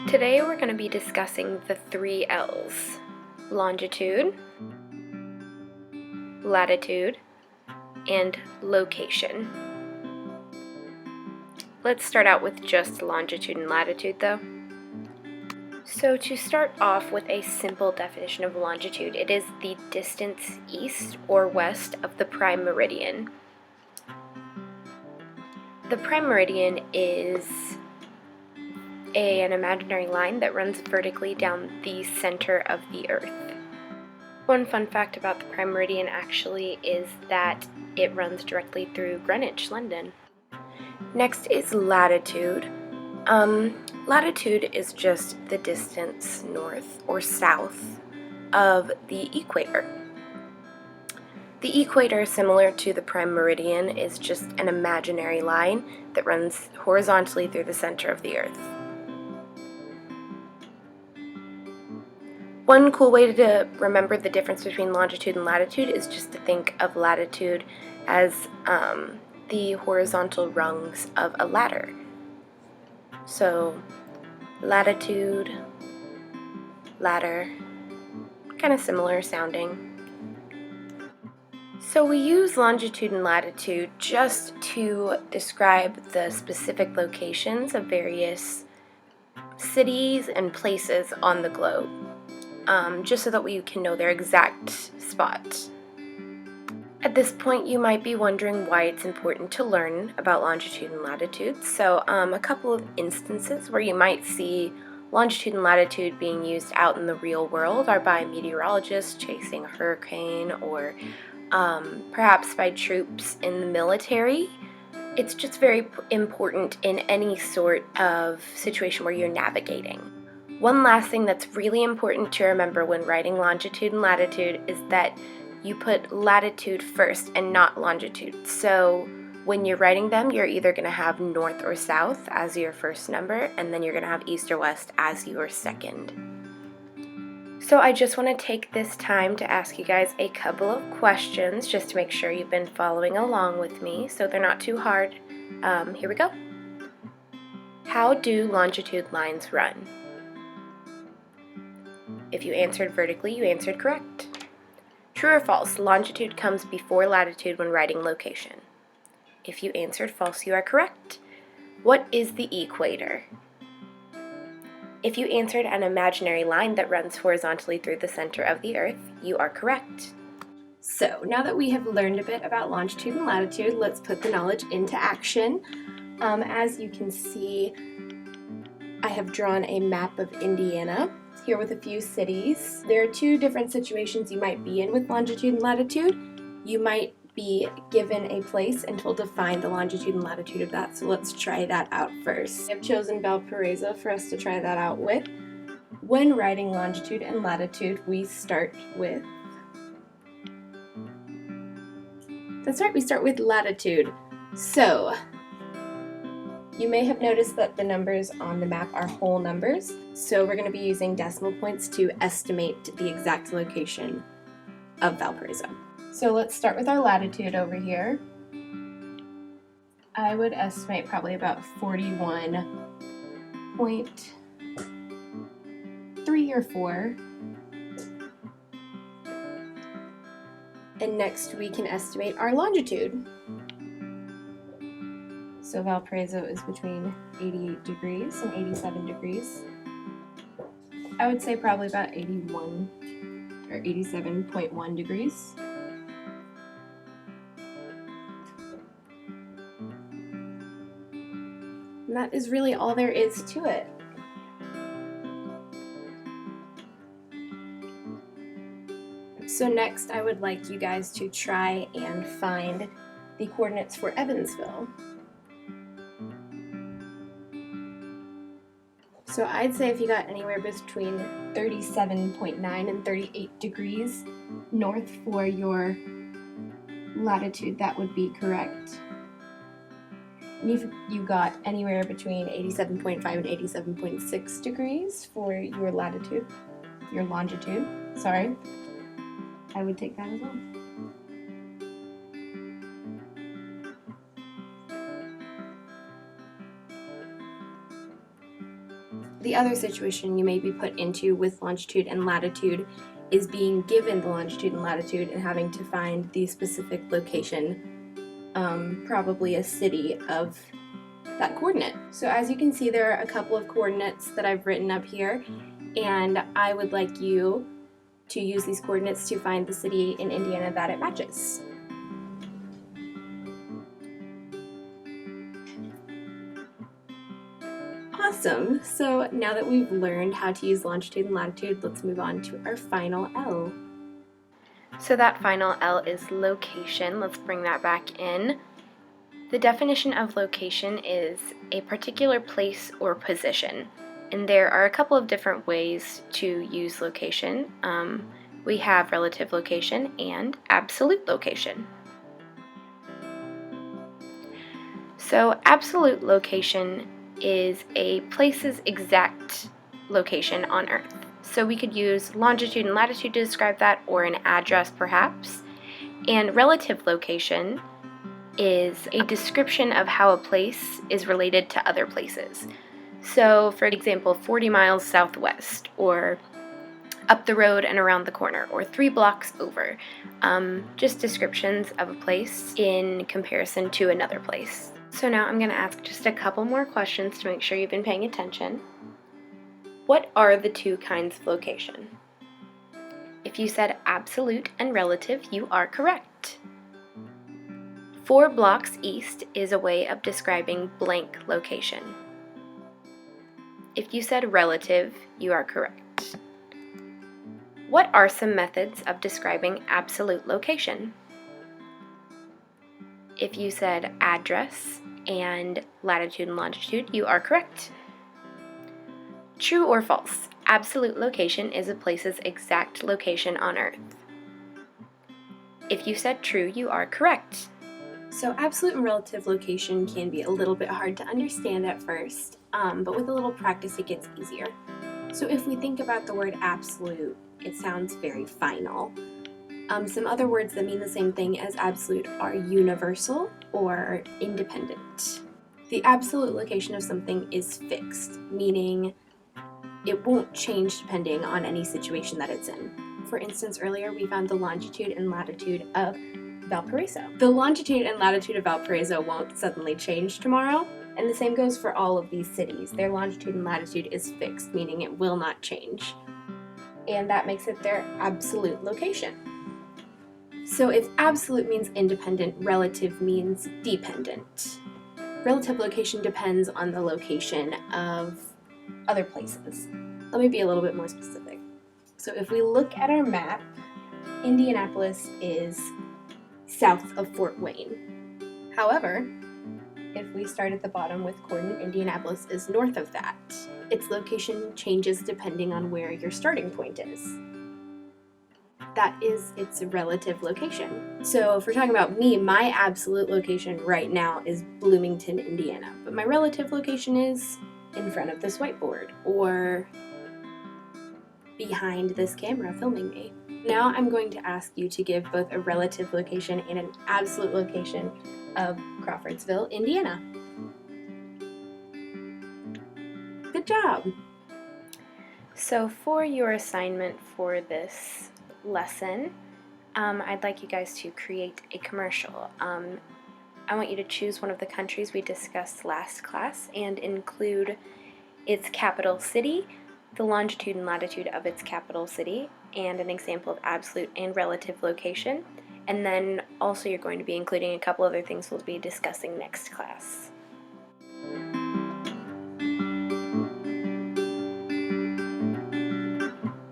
Today we're going to be discussing the 3 L's: longitude, latitude, and location. Let's start out with just longitude and latitude though. So to start off with a simple definition of longitude, it is the distance east or west of the prime meridian. The prime meridian is an imaginary line that runs vertically down the center of the Earth. One fun fact about the prime meridian actually is that it runs directly through Greenwich, London. Next is latitude. Latitude is just the distance north or south of the equator. The equator, similar to the prime meridian, is just an imaginary line that runs horizontally through the center of the Earth. One cool way to remember the difference between longitude and latitude is just to think of latitude as the horizontal rungs of a ladder. So latitude, ladder, kind of similar sounding. So we use longitude and latitude just to describe the specific locations of various cities and places on the globe. Just so that we can know their exact spot. At this point, you might be wondering why it's important to learn about longitude and latitude. So a couple of instances where you might see longitude and latitude being used out in the real world are by meteorologists chasing a hurricane, or perhaps by troops in the military. It's just very important in any sort of situation where you're navigating. One last thing that's really important to remember when writing longitude and latitude is that you put latitude first and not longitude. So when you're writing them, you're either going to have north or south as your first number, and then you're going to have east or west as your second. So I just want to take this time to ask you guys a couple of questions just to make sure you've been following along with me, so they're not too hard. Here we go. How do longitude lines run? If you answered vertically, you answered correct. True or false, longitude comes before latitude when writing location. If you answered false, you are correct. What is the equator? If you answered an imaginary line that runs horizontally through the center of the Earth, you are correct. So, now that we have learned a bit about longitude and latitude, let's put the knowledge into action. As you can see, I have drawn a map of Indiana here with a few cities. There are 2 different situations you might be in with longitude and latitude. You might be given a place and told to find the longitude and latitude of that, so let's try that out first. I've chosen Valparaiso for us to try that out with. When writing longitude and latitude, we start with... That's right, we start with latitude. So, you may have noticed that the numbers on the map are whole numbers, so we're going to be using decimal points to estimate the exact location of Valparaiso. So let's start with our latitude over here. I would estimate probably about 41.3 or 4. And next we can estimate our longitude. So Valparaiso is between 88 degrees and 87 degrees. I would say probably about 81 or 87.1 degrees. And that is really all there is to it. So next I would like you guys to try and find the coordinates for Evansville. So I'd say if you got anywhere between 37.9 and 38 degrees north for your latitude, that would be correct. And if you got anywhere between 87.5 and 87.6 degrees for your longitude, I would take that as well. The other situation you may be put into with longitude and latitude is being given the longitude and latitude and having to find the specific location, probably a city of that coordinate. So as you can see, there are a couple of coordinates that I've written up here, and I would like you to use these coordinates to find the city in Indiana that it matches. Awesome! So now that we've learned how to use longitude and latitude, let's move on to our final L. So that final L is location. Let's bring that back in. The definition of location is a particular place or position, and there are a couple of different ways to use location. We have relative location and absolute location. So absolute location is a place's exact location on Earth. So we could use longitude and latitude to describe that, or an address perhaps. And relative location is a description of how a place is related to other places. So, for example, 40 miles southwest, or up the road and around the corner, or 3 blocks over. Just descriptions of a place in comparison to another place. So now I'm going to ask just a couple more questions to make sure you've been paying attention. What are the two kinds of location? If you said absolute and relative, you are correct. 4 blocks east is a way of describing blank location. If you said relative, you are correct. What are some methods of describing absolute location? If you said address and latitude and longitude, you are correct. True or false? Absolute location is a place's exact location on Earth. If you said true, you are correct. So absolute and relative location can be a little bit hard to understand at first, but with a little practice it gets easier. So if we think about the word absolute, it sounds very final. Some other words that mean the same thing as absolute are universal or independent. The absolute location of something is fixed, meaning it won't change depending on any situation that it's in. For instance, earlier we found the longitude and latitude of Valparaiso. The longitude and latitude of Valparaiso won't suddenly change tomorrow, and the same goes for all of these cities. Their longitude and latitude is fixed, meaning it will not change. And that makes it their absolute location. So if absolute means independent, relative means dependent. Relative location depends on the location of other places. Let me be a little bit more specific. So if we look at our map, Indianapolis is south of Fort Wayne. However, if we start at the bottom with coordinate, Indianapolis is north of that. Its location changes depending on where your starting point is. That is its relative location. So if we're talking about me, my absolute location right now is Bloomington, Indiana, but my relative location is in front of this whiteboard or behind this camera filming me. Now I'm going to ask you to give both a relative location and an absolute location of Crawfordsville, Indiana. Good job! So for your assignment for this lesson, I'd like you guys to create a commercial. I want you to choose one of the countries we discussed last class and include its capital city, the longitude and latitude of its capital city, and an example of absolute and relative location. And then also you're going to be including a couple other things we'll be discussing next class.